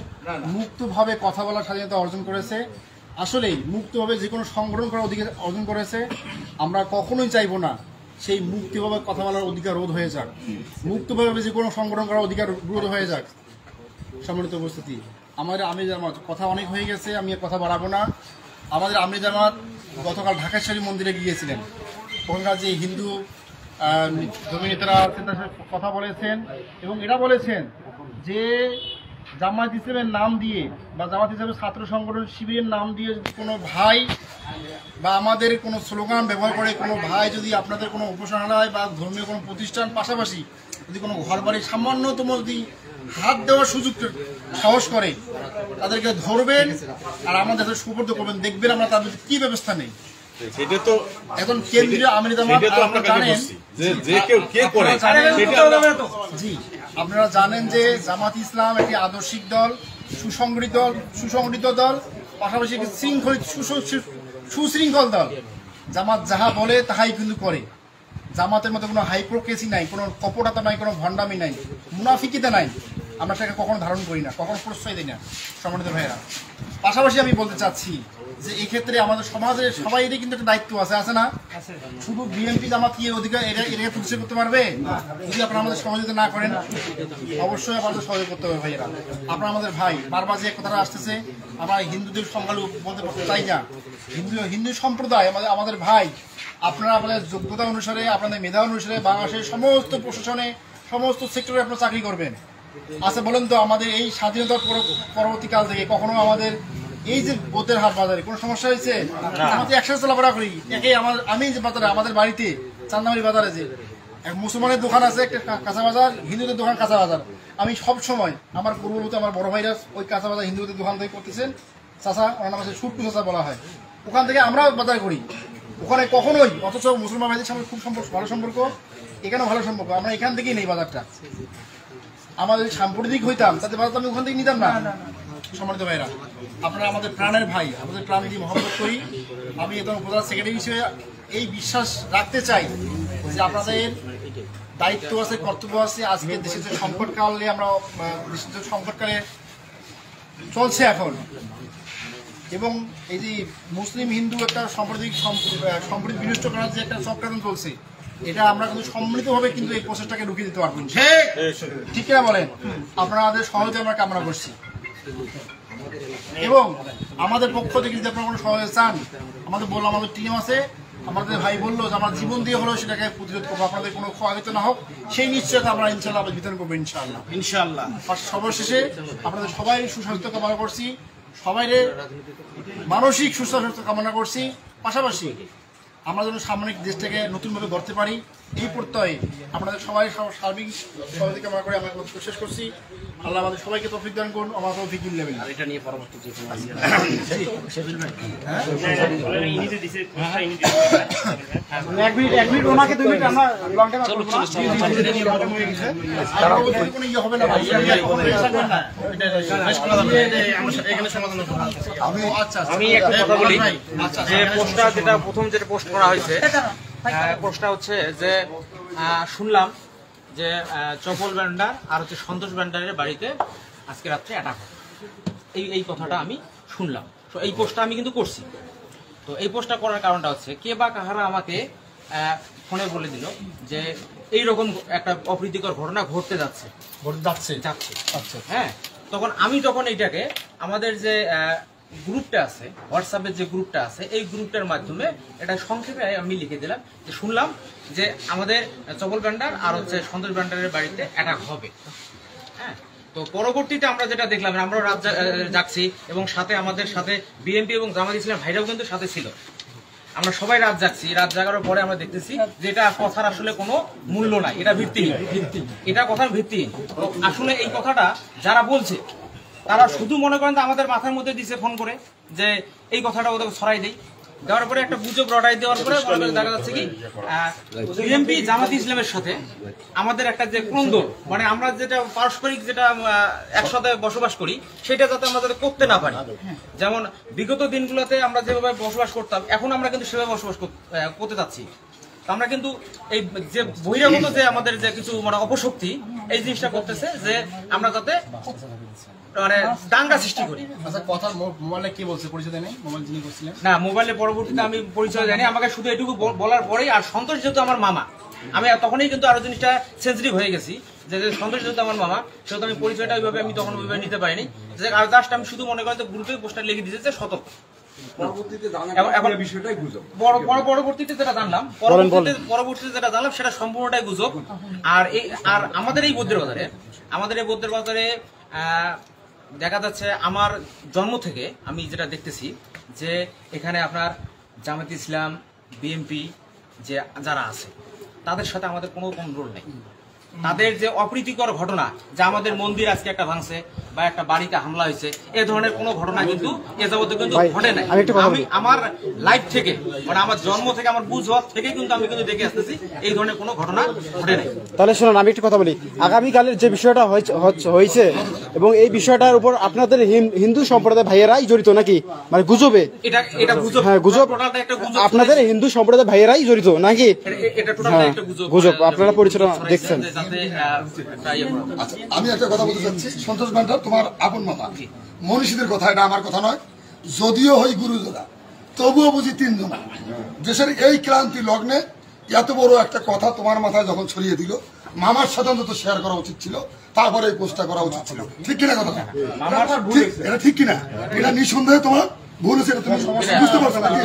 Speaker 8: মুক্তভাবে কথা বলার স্বাধীনতা অর্জন করেছে, আসলেই মুক্তভাবে যে কোনো সংগঠন করার অধিকার অর্জন করেছে। আমরা কখনোই চাইবো না সেই মুক্তভাবে কথা বলার অধিকার রোধ হয়ে যাক, মুক্তভাবে যে কোনো সংগঠন করার অধিকার রোধ হয়ে যাক। সম্মানিত উপস্থিতি, আমাদের আমির জামাত কথা অনেক হয়ে গেছে, আমি কথা বাড়াবো না। আমাদের আমির জামাত গতকাল ঢাকেশ্বরী মন্দিরে গিয়েছিলেন, ওখানকার যে হিন্দু ধর্মীয় নেতারা কথা বলেছেন এবং এটা বলেছেন যে জামাত ইসলামের নাম দিয়ে বা জামাত ইসলামের ছাত্র সংগঠন শিবিরের নাম দিয়ে কোনো ভাই বা আমাদের কোনো স্লোগান ব্যবহার করে কোনো ভাই যদি আপনাদের কোনো উপাসনালয় বা ধর্মীয় কোনো প্রতিষ্ঠান পাশাপাশি যদি কোনো ঘর বাড়ি সামান্যতম যদি হাত দেওয়ার সুযোগ সাহস করে তাদেরকে ধরবেন আর আমাদের সুপর্দ করবেন, দেখবেন আমরা তাদের কি ব্যবস্থা নেই। এখন কেন্দ্রীয় আমির জামাত জানেন জি, আপনারা জানেন যে জামাত ইসলাম একটি আদর্শিক দল, সুসংগঠিত দল, পাশাপাশি একটি সুশৃঙ্খল দল। জামাত যাহা বলে তাহাই কিন্তু করে। জামাতের মধ্যে কোনো হাইপ্রোক্রেসি নাই, কোনো কপটতা নাই, কোনো ভণ্ডামি নাই, মুনাফিকিতা নাই। আমরা সেটাকে কখনো ধারণ করি না, কখনো প্রশ্রয় দিই না। সম্মানিত ভাইয়েরা, পাশাপাশি আমি বলতে চাচ্ছি যে এক্ষেত্রে আমাদের সমাজের সবাইরই কিন্তু একটা দায়িত্ব আছে না? শুধু বিএনপি জামাত কি অধিকার এটাকে প্রতিষ্ঠা করতে পারবে? যদি আপনারা আমাদের সহযোগিতা না করেন, অবশ্যই আমাদের সহযোগিতা করতে হবে ভাইয়েরা। আপনারা আমাদের ভাই, বারবার যে কথাটা আসতেছে, আমরা হিন্দুদের সংখ্যালঘু বলতে চাই না, হিন্দু সম্প্রদায় আমাদের ভাই। আপনারা আপনাদের যোগ্যতা অনুসারে, আপনাদের মেধা অনুসারে বাংলাদেশের সমস্ত প্রশাসনে, সমস্ত সেক্টরে আপনারা চাকরি করবেন। আচ্ছা বলেন তো, আমাদের এই স্বাধীনতার পরবর্তীকাল থেকে কখনো আমাদের এই যে বোধের হাট বাজারে কোনো সমস্যা হয়েছে? আমাদের একসাথে চলাফেরা করি, একে আমি যে বাজারে, আমাদের বাড়িতে চান্দামারি বাজারে যে এক মুসলমানের দোকান আছে, একটা কাঁচা বাজার, হিন্দুদের দোকান কাঁচা বাজার। আমি সব সময় আমার পূর্ববর্তী আমার বড় ভাইরা ওই কাঁচা বাজার হিন্দুদের দোকান থেকে করতেছেন, চাচা, ওনার নাম আছে সুট্টু চাচা বলা হয়, ওখান থেকে আমরা বাজার করি। ওখানে কখনোই, অথচ মুসলমান ভাইদের সঙ্গে খুব ভালো সম্পর্ক, এখানেও ভালো সম্পর্ক, আমরা এখান থেকেই নেই বাজারটা। আমাদের সাম্প্রতিক হইতাম তাতে বাজার আমি ওখান থেকে নিতাম না। সম্মানিত ভাইরা, আপনারা আমাদের প্রাণের ভাই, আমাদের প্রাণ দিয়ে মহব্বত করি। আমি একজন উপজেলা সেক্রেটারি হিসেবে এই বিশ্বাস রাখতে চাই যে আপনাদের দায়িত্ব আছে, কর্তব্য আছে। আজকে দেশের যে সংকটকালে আমরা দেশের যে সংকটকালে চলছে এখন, এবং এই যে মুসলিম হিন্দু একটা সম্প্রতি বিনষ্ট করার যে একটা চক্রান্ত চলছে, এটা আমরা কিন্তু সম্মিলিতভাবে কিন্তু এই প্রসেসটাকে রুখিয়ে দিতে পারবো। ঠিক কিনা বলেন? আপনারা আমাদের সহযোগিতা আমরা কামনা করছি এবং আমাদের পক্ষ থেকে যদি আপনারা কোনো সহযোগিতা চান, আমাদের বললো আমাদের টিম আছে, আমাদের ভাই বললো যে আমরা জীবন দিয়ে হলেও সেটাকে প্রতিরোধ করবো, আপনাদের কোনো ক্ষয়ক্ষতি না হোক সেই নিশ্চয়তা আমরা ইনশাল্লাহ বিতরণ করবো ইনশাল্লাহ। সর্বশেষে আপনাদের সবাই সুস্বাস্থ্য কামনা করছি, সবাইরে মানসিক সুস্বাস্থ্য কামনা করছি। পাশাপাশি আমরা যেন সামনে দেশটাকে নতুনভাবে গড়তে পারি এই প্রত্যয়ে আপনাদের সবাই সার্বিক সহযোগিতা কামনা করে আমার বক্তব্য শেষ করছি। আল্লাহ আমাদের সবাইকে তৌফিক দান করুন। আমার তৌফিক লেভেল এটা নিয়ে পরবর্তী
Speaker 2: আমি একটা কথা বলি যে পোস্টটা যেটা প্রথম যেটা পোস্ট করা হয়েছে, পোস্টটা হচ্ছে যে শুনলাম যে চপল ব্যান্ডার আর হচ্ছে সন্তোষ ব্যান্ডারের বাড়িতে আজকে রাত্রে অ্যাটাক হয়, এই কথাটা আমি শুনলাম। তো এই পোস্টটা আমি কিন্তু করছি। তো এই পোস্টটা করার কারণটা হচ্ছে কে বা কাহারা আমাকে ফোনে বলে দিল যে এইরকম একটা অপ্রীতিকর ঘটনা ঘটতে যাচ্ছে। হ্যাঁ, তখন এইটাকে আমাদের যে গ্রুপটা আছে, হোয়াটসঅ্যাপের যে গ্রুপটা আছে, এই গ্রুপটার মাধ্যমে এটা সংক্ষেপে আমি লিখে দিলাম যে শুনলাম যে আমাদের চপল ব্যান্ডার আর হচ্ছে সন্তোষ ব্যান্ডারের বাড়িতে অ্যাটাক হবে। হ্যাঁ, তো পরবর্তীতে আমরা যেটা দেখলাম, আমরাও রাত জাগছি এবং সাথে আমাদের সাথে বিএনপি এবং জামাত ইসলাম ভাইরাও কিন্তু সাথে ছিল। আমরা সবাই রাত জাগছি, রাত জাগার পরে আমরা দেখতেছি যে এটা কথার আসলে কোনো মূল্য নাই, এটা ভিত্তিহীন, এটা কথার ভিত্তিহীন। আসলে এই কথাটা যারা বলছে তারা শুধু মনে করেন যে আমাদের মাথার মধ্যে দিছে ফোন করে যে এই কথাটা ওদের ছড়াই দেই, দেওয়ার পরে একটা গুজব রটাই দেওয়ার পরে দেখা যাচ্ছে কি বিএনপি জামাত ইসলামের সাথে আমাদের একটা যে ক্রন্দন, মানে আমরা যেটা পারস্পরিক যেটা একসাথে বসবাস করি সেটা যাতে আমরা যাতে করতে না পারি। যেমন বিগত দিনগুলোতে আমরা যেভাবে বসবাস করতাম, এখন আমরা কিন্তু সেভাবে বসবাস করতে যাচ্ছি। আমরা কিন্তু এই যে বহিরাগত যে আমাদের যে কিছু মানে অপশক্তি এই জিনিসটা করতেছে যে আমরা যাতে মানে দাঙ্গা সৃষ্টি করি।
Speaker 8: আচ্ছা, কথা মোবাইলে কি বলছে পরিচয় দেয় নাই? মোবাইল যিনি করছিলেন
Speaker 2: না, মোবাইলে পরবর্তীতে আমি পরিচয় জানি, আমাকে শুধু এটুকু বলার পরেই, আর সন্তোষ যেহেতু আমার মামা, আমি তখনই কিন্তু আরো জিনিসটা সেন্সিটিভ হয়ে গেছি যে সন্তোষ যেহেতু আমার মামা, সেহেতু আমি পরিচয়টা ওইভাবে আমি তখন ওইভাবে নিতে পারিনি। আর জাস্ট আমি শুধু মনে করেন গ্রুপে পোস্টার লিখে দিয়েছে যে সতর্ক। পরবর্তীতে যেটা জানলাম যেটা জানলাম সেটা সম্পূর্ণটাই গুজব। আর আমাদের এই বৌদ্ধের বাজারে দেখা যাচ্ছে আমার জন্ম থেকে আমি যেটা দেখতেছি যে এখানে আপনার জামাত ইসলাম, বিএনপি যে যারা আছে তাদের সাথে আমাদের কোনো কন্ট্রোল নেই। তাদের যে অপ্রীতিকর ঘটনা, যে আমাদের মন্দির আজকে একটা ভাঙছে বা একটা বাড়িতে হামলা হয়েছে, এ ধরনের কোনো ঘটনা কিন্তু এ যাবতে কিন্তু ঘটে নাই। আমি আমার লাইফ থেকে মানে আমার জন্ম থেকে আমার বুঝ হওয়ার থেকে কিন্তু আমি কিন্তু দেখে আসতেছি এই ধরনের কোনো ঘটনা ঘটে নাই।
Speaker 9: তাহলে শুনুন, আমি একটু কথা বলি। আগামীকালের যে বিষয়টা হয়েছে এবং এই বিষয়টার উপর আপনাদের হিন্দু সম্প্রদায় ভাইয়েরাই জড়িত নাকি? মানে গুজবে
Speaker 2: এটা গুজব।
Speaker 9: হ্যাঁ, গুজব। আপনাদের হিন্দু সম্প্রদায় ভাইয়েরাই জড়িত নাকি?
Speaker 2: এটা টোটালি একটা
Speaker 9: গুজব। আপনারা পরিচয় দেখছেন।
Speaker 6: আমি একটা কথা বলতে চাচ্ছি, সন্তোষ ব্যান্ডার তোমার আপন মামা, মনীষীদের কথা, এটা আমার কথা নয়। যদিও হই গুরুজোড়া, তবুও বুঝি তিনজন। দেশের এই ক্রান্তি লগ্নে এত বড় একটা কথা তোমার মাথায় যখন ছড়িয়ে দিল, মামার সাথে অন্তত শেয়ার করা উচিত ছিল, তারপরে এই পোস্টটা করা উচিত ছিল। ঠিক কিনা কথা? এটা ঠিক কিনা? এটা নিঃসন্দেহে তোমার ভুল হয়েছে, তুমি বুঝতে পারছো নাকি?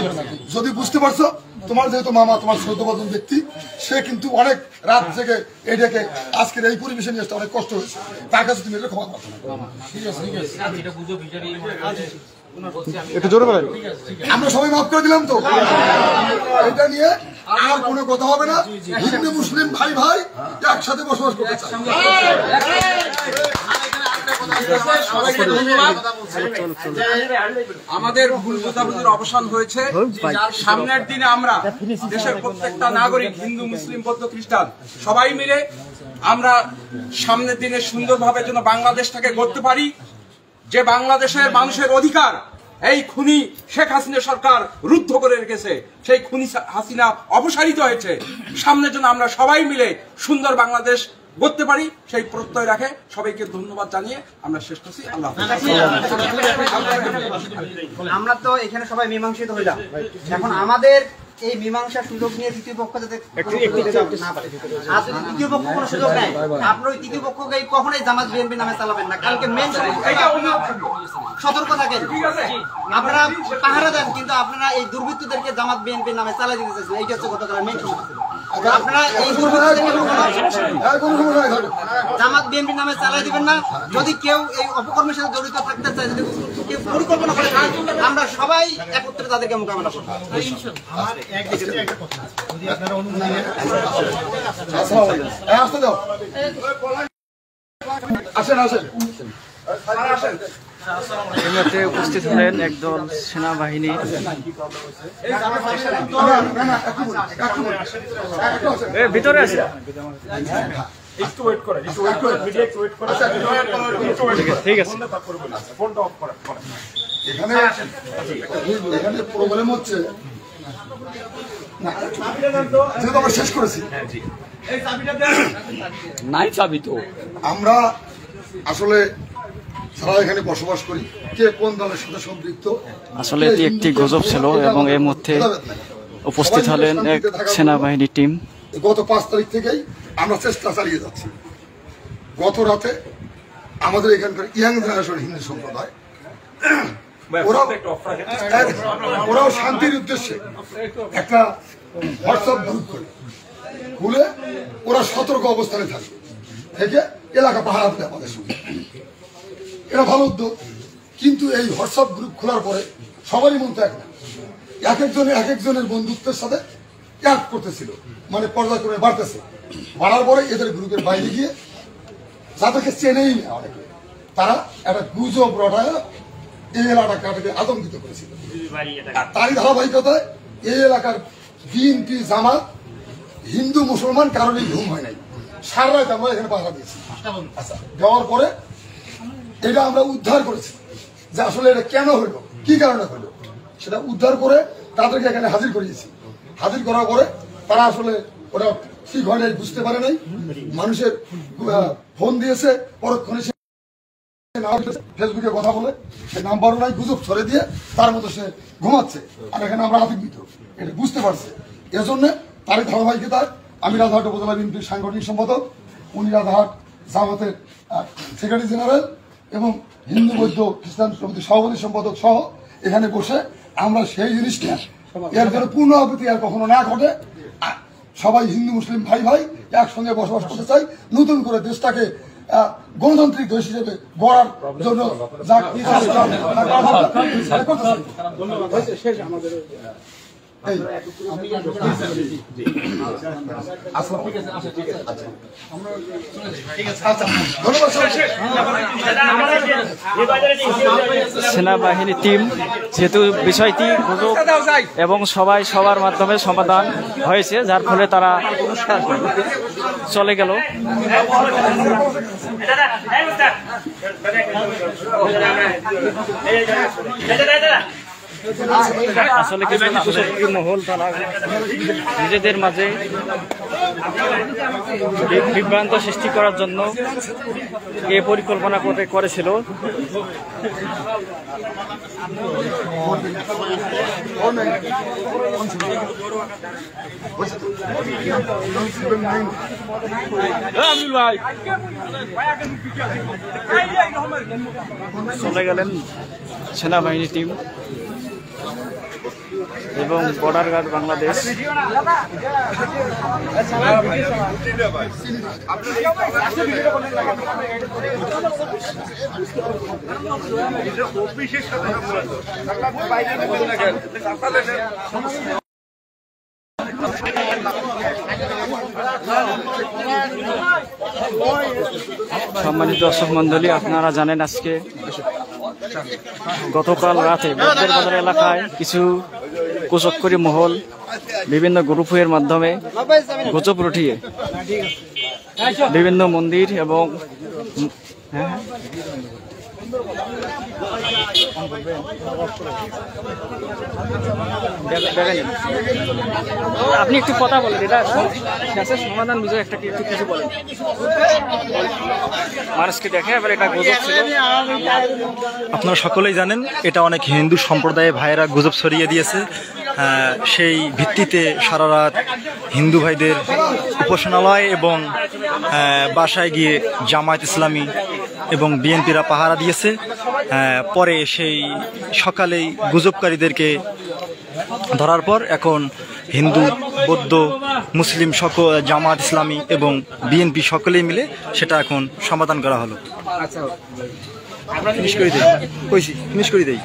Speaker 6: যদি বুঝতে পারছো, তোমার যেহেতু মামা, তোমার শ্রদ্ধাভাজন ব্যক্তি, সে কিন্তু অনেক রাত থেকে এটাকে আজকের এই পরিবেশে নিয়ে আসতে অনেক কষ্ট হয়েছে, তার কাছে তুমি এটা ক্ষমা করছো না।
Speaker 9: একটু জোরে বলেন।
Speaker 6: আমরা সবাই মাফ করে দিলাম তো, এটা নিয়ে আর কোনো কথা হবে না। হিন্দু মুসলিম ভাই ভাই একসাথে বসবাস করতে চাই।
Speaker 10: আমাদের ভুল বোঝাবুঝির অবসান হয়েছে। সামনের দিনে আমরা দেশের প্রত্যেকটা নাগরিক, হিন্দু মুসলিম বৌদ্ধ খ্রিস্টান সবাই মিলে আমরা সামনের দিনে সুন্দরভাবে যেন বাংলাদেশটাকে গড়তে পারি। যে বাংলাদেশের মানুষের অধিকার এই খুনি শেখ হাসিনা সরকার রুদ্ধ করে রেখেছে, সেই খুনি হাসিনা অপসারিত হয়েছে। সামনের জন্য আমরা সবাই মিলে সুন্দর বাংলাদেশ গড়তে পারি, সেই প্রত্যয় রাখে সবাইকে ধন্যবাদ জানিয়ে আমরা শেষ করছি। আল্লাহ
Speaker 2: আমরা তো এখানে সবাই মীমাংসিত হইলাম, এখন আমাদের
Speaker 11: এই মীমাংসার সুযোগ নিয়ে তৃতীয় পক্ষ যাতে না পারে। আর যদি তৃতীয় পক্ষ কোনো সুযোগ নেয়, আপনার ওই তৃতীয় পক্ষকে কখনোই জামাত বিএনপি নামে চালাবেন না। কালকে মেন সতর্ক থাকেন, আপনারা পাহারা দেন, কিন্তু আপনারা এই দুর্বৃত্তদেরকে জামাত বিএনপি নামে চালাই দিতে চাইছেন। এইটা হচ্ছে গতকাল মেন সমস্যা। আপনারা এই দুর্বৃত্তদেরকে জামাত বিএনপি নামে চালাই দিবেন না। যদি কেউ এই অপকর্মের সাথে জড়িত থাকতে চায়, যদি কেউ পরিকল্পনা করে, আমরা সবাই একত্রে তাদেরকে মোকাবেলা করবো।
Speaker 3: এই মুহূর্তে উপস্থিত হলেন একদল সেনাবাহিনী। ভিতরে আছে, ঠিক আছে।
Speaker 6: এখানে প্রবলেম হচ্ছে, যেহেতু আমরা শেষ করেছি
Speaker 5: নাই চাবি তো,
Speaker 6: আমরা আসলে যারা এখানে বসবাস করি কে কোন দলের সাথে সম্পৃক্ত,
Speaker 3: আসলে এটি একটি গুজব ছিল এবং এর মধ্যে উপস্থিত হলেন এক সেনাবাহিনী টিম।
Speaker 6: গত 5 তারিখ থেকেই আমরা চেষ্টা চালিয়ে যাচ্ছি। গত রাতে আমাদের এখানকার ইয়াং জেনারেশন হিন্দু সম্প্রদায় ওরাও শান্তির উদ্দেশ্যে একটা হোয়াটসঅ্যাপ গ্রুপ খুলে ওরা সতর্ক অবস্থানে থাকবে থেকে এলাকা পাহারা দেবে আমাদের সঙ্গে। এটা ভালো উদ্যোগ, কিন্তু এই হোয়াটসঅ্যাপ গ্রুপ খোলার পরে সবারই মন তো এক না, এক একজনের বন্ধুত্বের সাথে অ্যাড করতেছিল, মানে পর্যায়ক্রমে বাড়তেছে। বাড়ার পরে এদের গ্রুপের বাইরে গিয়ে যাদেরকে চেনেই না অনেকে, তারা একটা গুজব রটায় এই এলাকাটাকে আতঙ্কিত করেছিল। তারই ধারাবাহিকতায় এই এলাকার বিএনপি, জামাত, হিন্দু, মুসলমান কারণেই ঘুম হয় নাই। সারা রাত আমরা এখানে পাহারা দিয়েছি। আচ্ছা, দেওয়ার পরে এটা আমরা উদ্ধার করেছি যে আসলে এটা কেন হইল, কি কারণে হইল, সেটা উদ্ধার করে তাদেরকে এখানে হাজির করিয়েছি। হাজির করার পরে তারা আসলে ওরা ঠিক হয় নাই, বুঝতে পারে নাই। মানুষের ফোন দিয়েছে, পরক্ষণে ফেসবুকে কথা বলে, সে নাম্বারও নাই, গুজব ছড়ে দিয়ে তার মতো সে ঘুমাচ্ছে। আর এখানে আমরা আতঙ্কিত, এটা বুঝতে পারছে। এর জন্য তারই ধারাবাহিকতায় আমি রাজাহাট উপজেলা বিএনপির সাংগঠনিক সম্পাদক, উনি রাজাহাট জামাতের সেক্রেটারি জেনারেল এবং হিন্দু বৌদ্ধ খ্রিস্টান সমিতির সভাপতি সম্পাদক সহ এখানে বসে আমরা সেই জিনিসটা এর জন্য পুনরাবৃত্তি আর কখনো না ঘটে, সবাই হিন্দু মুসলিম ভাই ভাই একসঙ্গে বসবাস করতে চাই, নতুন করে দেশটাকে গণতান্ত্রিক দেশ হিসেবে গড়ার জন্য
Speaker 3: সেনাবাহিনী টিম, যেহেতু বিষয়টি গুজব এবং সবাই সবার মাধ্যমে সমাধান হয়েছে, যার ফলে তারা চলে গেল। আসলে কিছু কুশলী মহল তারা নিজেদের মাঝে বিভ্রান্ত সৃষ্টি করার জন্য এ পরিকল্পনা করেছিল। চলে গেলেন সেনাবাহিনী টিম এবং বর্ডার গার্ড বাংলাদেশ। সম্মানিত দর্শক মন্ডলী, আপনারা জানেন আজকে গতকাল রাতে বৌদ্ধের বাজার এলাকায় কিছু কুচক্করি মহল বিভিন্ন গ্রুপের মাধ্যমে গুজব রটিয়ে বিভিন্ন মন্দির এবং আপনি একটু কথা বলেন, এটা সমাধান বিষয় একটা একটু কিছু বলেন, মানুষকে দেখে এবার এটা গুজব ছিল।
Speaker 12: আপনারা সকলেই জানেন এটা অনেক হিন্দু সম্প্রদায়ের ভাইয়েরা গুজব ছড়িয়ে দিয়েছে সেই ভিত্তিতে সারা রাত হিন্দু ভাইদের উপাসনালয় এবং বাসায় গিয়ে জামায়াত ইসলামী এবং বিএনপিরা পাহারা দিয়েছে। পরে সেই সকালেই গুজবকারীদেরকে ধরার পর এখন হিন্দু, বৌদ্ধ, মুসলিম সকল, জামায়াত ইসলামী এবং বিএনপি সকলেই মিলে সেটা এখন সমাধান করা হলো।
Speaker 9: ফিনিশ করে দেই, কইছি ফিনিশ করে দেই।